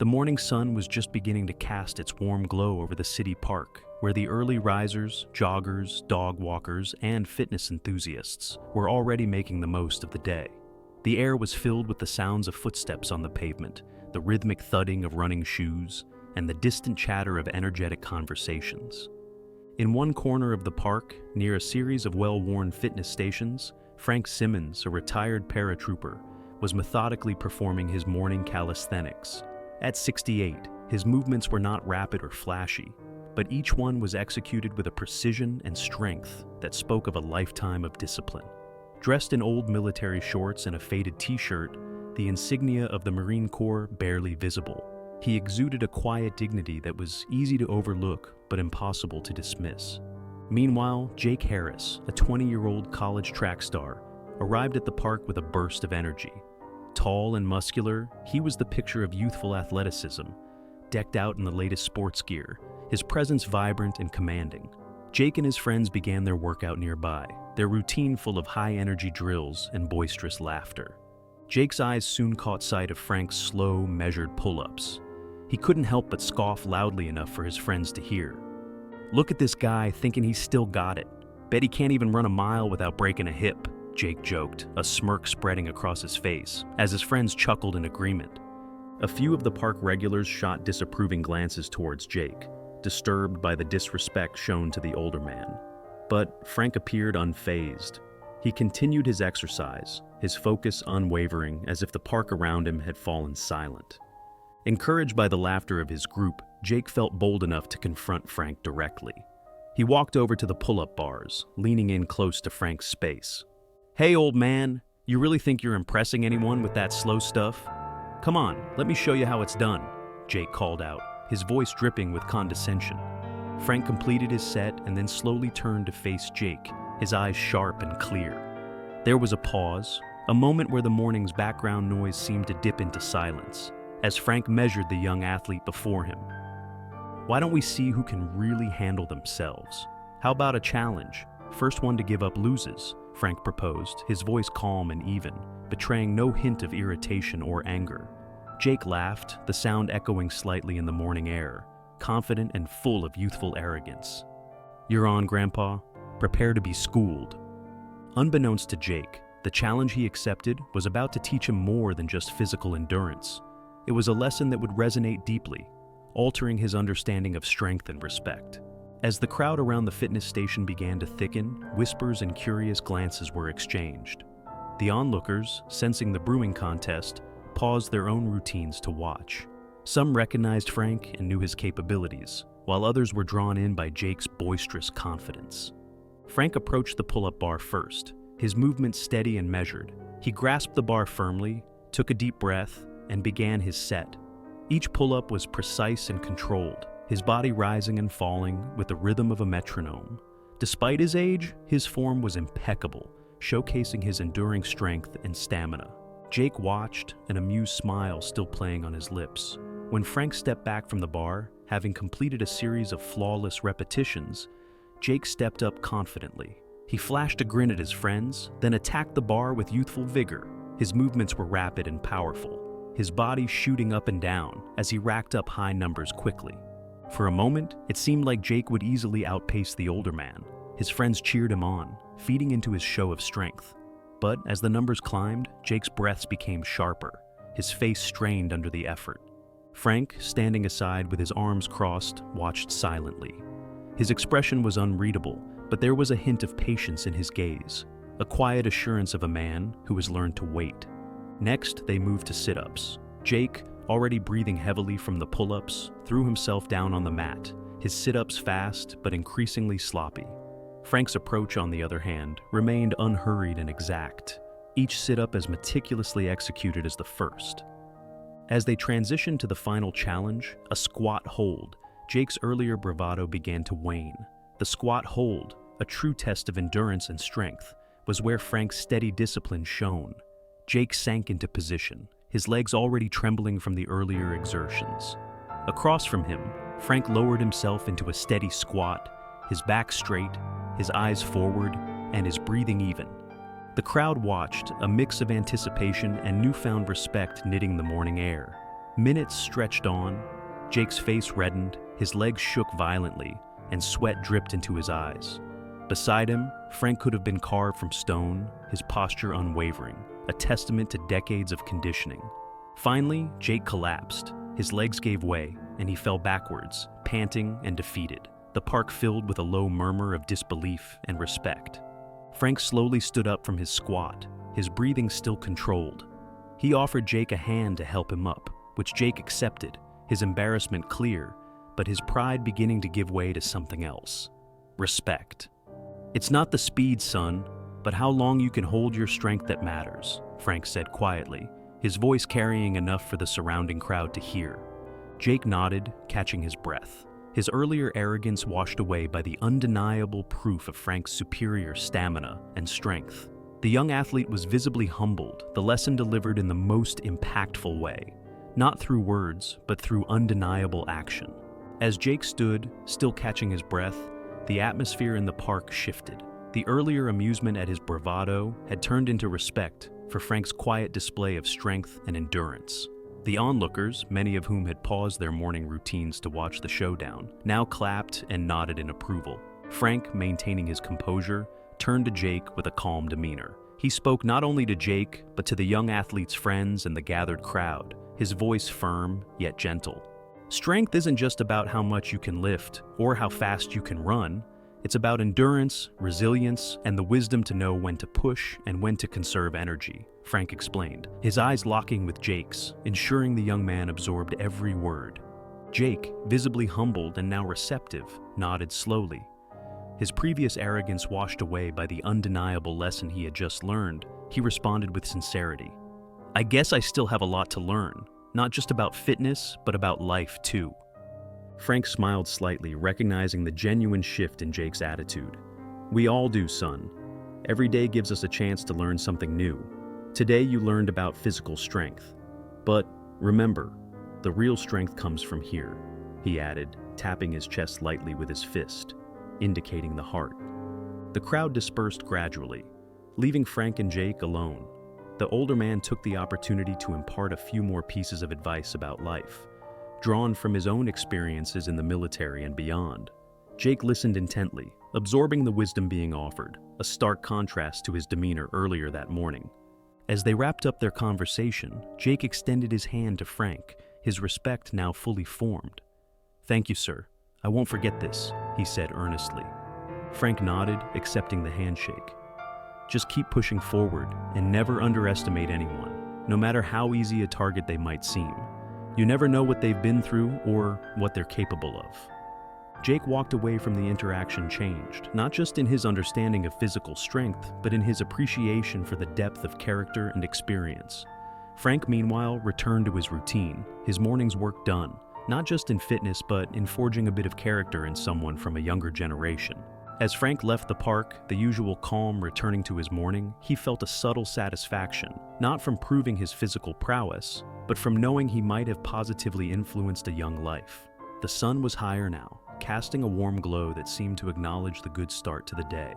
The morning sun was just beginning to cast its warm glow over the city park, where the early risers, joggers, dog walkers, and fitness enthusiasts were already making the most of the day. The air was filled with the sounds of footsteps on the pavement, the rhythmic thudding of running shoes, and the distant chatter of energetic conversations. In one corner of the park, near a series of well-worn fitness stations, Frank Simmons, a retired paratrooper, was methodically performing his morning calisthenics. At 68, his movements were not rapid or flashy, but each one was executed with a precision and strength that spoke of a lifetime of discipline. Dressed in old military shorts and a faded t-shirt, the insignia of the Marine Corps barely visible, he exuded a quiet dignity that was easy to overlook but impossible to dismiss. Meanwhile, Jake Harris, a 20-year-old college track star, arrived at the park with a burst of energy. Tall and muscular, he was the picture of youthful athleticism, decked out in the latest sports gear, his presence vibrant and commanding. Jake and his friends began their workout nearby, their routine full of high-energy drills and boisterous laughter. Jake's eyes soon caught sight of Frank's slow, measured pull-ups. He couldn't help but scoff loudly enough for his friends to hear. "Look at this guy thinking he's still got it. Bet he can't even run a mile without breaking a hip," Jake joked, a smirk spreading across his face, as his friends chuckled in agreement. A few of the park regulars shot disapproving glances towards Jake, disturbed by the disrespect shown to the older man. But Frank appeared unfazed. He continued his exercise, his focus unwavering, as if the park around him had fallen silent. Encouraged by the laughter of his group, Jake felt bold enough to confront Frank directly. He walked over to the pull-up bars, leaning in close to Frank's space. "Hey, old man, you really think you're impressing anyone with that slow stuff? Come on, let me show you how it's done," Jake called out, his voice dripping with condescension. Frank completed his set and then slowly turned to face Jake, his eyes sharp and clear. There was a pause, a moment where the morning's background noise seemed to dip into silence, as Frank measured the young athlete before him. "Why don't we see who can really handle themselves? How about a challenge? First one to give up loses," Frank proposed, his voice calm and even, betraying no hint of irritation or anger. Jake laughed, the sound echoing slightly in the morning air, confident and full of youthful arrogance. "You're on, Grandpa. Prepare to be schooled." Unbeknownst to Jake, the challenge he accepted was about to teach him more than just physical endurance. It was a lesson that would resonate deeply, altering his understanding of strength and respect. As the crowd around the fitness station began to thicken, whispers and curious glances were exchanged. The onlookers, sensing the brewing contest, paused their own routines to watch. Some recognized Frank and knew his capabilities, while others were drawn in by Jake's boisterous confidence. Frank approached the pull-up bar first, his movement steady and measured. He grasped the bar firmly, took a deep breath, and began his set. Each pull-up was precise and controlled, his body rising and falling with the rhythm of a metronome. Despite his age, his form was impeccable, showcasing his enduring strength and stamina. Jake watched, an amused smile still playing on his lips. When Frank stepped back from the bar, having completed a series of flawless repetitions, Jake stepped up confidently. He flashed a grin at his friends, then attacked the bar with youthful vigor. His movements were rapid and powerful, his body shooting up and down as he racked up high numbers quickly. For a moment, it seemed like Jake would easily outpace the older man. His friends cheered him on, feeding into his show of strength. But as the numbers climbed, Jake's breaths became sharper, his face strained under the effort. Frank, standing aside with his arms crossed, watched silently. His expression was unreadable, but there was a hint of patience in his gaze, a quiet assurance of a man who has learned to wait. Next, they moved to sit-ups. Jake, already breathing heavily from the pull-ups, threw himself down on the mat, his sit-ups fast but increasingly sloppy. Frank's approach, on the other hand, remained unhurried and exact, each sit-up as meticulously executed as the first. As they transitioned to the final challenge, a squat hold, Jake's earlier bravado began to wane. The squat hold, a true test of endurance and strength, was where Frank's steady discipline shone. Jake sank into position, his legs already trembling from the earlier exertions. Across from him, Frank lowered himself into a steady squat, his back straight, his eyes forward, and his breathing even. The crowd watched, a mix of anticipation and newfound respect knitting the morning air. Minutes stretched on. Jake's face reddened, his legs shook violently, and sweat dripped into his eyes. Beside him, Frank could have been carved from stone, his posture unwavering, a testament to decades of conditioning. Finally, Jake collapsed. His legs gave way, and he fell backwards, panting and defeated, the park filled with a low murmur of disbelief and respect. Frank slowly stood up from his squat, his breathing still controlled. He offered Jake a hand to help him up, which Jake accepted, his embarrassment clear, but his pride beginning to give way to something else. Respect. "It's not the speed, son, but how long you can hold your strength that matters," Frank said quietly, his voice carrying enough for the surrounding crowd to hear. Jake nodded, catching his breath, his earlier arrogance washed away by the undeniable proof of Frank's superior stamina and strength. The young athlete was visibly humbled, the lesson delivered in the most impactful way, not through words, but through undeniable action. As Jake stood, still catching his breath, the atmosphere in the park shifted. The earlier amusement at his bravado had turned into respect for Frank's quiet display of strength and endurance. The onlookers, many of whom had paused their morning routines to watch the showdown, now clapped and nodded in approval. Frank, maintaining his composure, turned to Jake with a calm demeanor. He spoke not only to Jake, but to the young athlete's friends and the gathered crowd, his voice firm yet gentle. Strength isn't just about how much you can lift or how fast you can run. It's about endurance, resilience, and the wisdom to know when to push and when to conserve energy, Frank explained, his eyes locking with Jake's, ensuring the young man absorbed every word. Jake, visibly humbled and now receptive, nodded slowly. His previous arrogance washed away by the undeniable lesson he had just learned, he responded with sincerity. "I guess I still have a lot to learn, not just about fitness, but about life too." Frank smiled slightly, recognizing the genuine shift in Jake's attitude. "We all do, son. Every day gives us a chance to learn something new. Today you learned about physical strength. But remember, the real strength comes from here," he added, tapping his chest lightly with his fist, indicating the heart. The crowd dispersed gradually, leaving Frank and Jake alone. The older man took the opportunity to impart a few more pieces of advice about life, drawn from his own experiences in the military and beyond. Jake listened intently, absorbing the wisdom being offered, a stark contrast to his demeanor earlier that morning. As they wrapped up their conversation, Jake extended his hand to Frank, his respect now fully formed. "Thank you, sir. I won't forget this," he said earnestly. Frank nodded, accepting the handshake. "Just keep pushing forward and never underestimate anyone, no matter how easy a target they might seem. You never know what they've been through or what they're capable of." Jake walked away from the interaction changed, not just in his understanding of physical strength, but in his appreciation for the depth of character and experience. Frank, meanwhile, returned to his routine, his morning's work done, not just in fitness, but in forging a bit of character in someone from a younger generation. As Frank left the park, the usual calm returning to his morning, he felt a subtle satisfaction, not from proving his physical prowess, but from knowing he might have positively influenced a young life. The sun was higher now, casting a warm glow that seemed to acknowledge the good start to the day.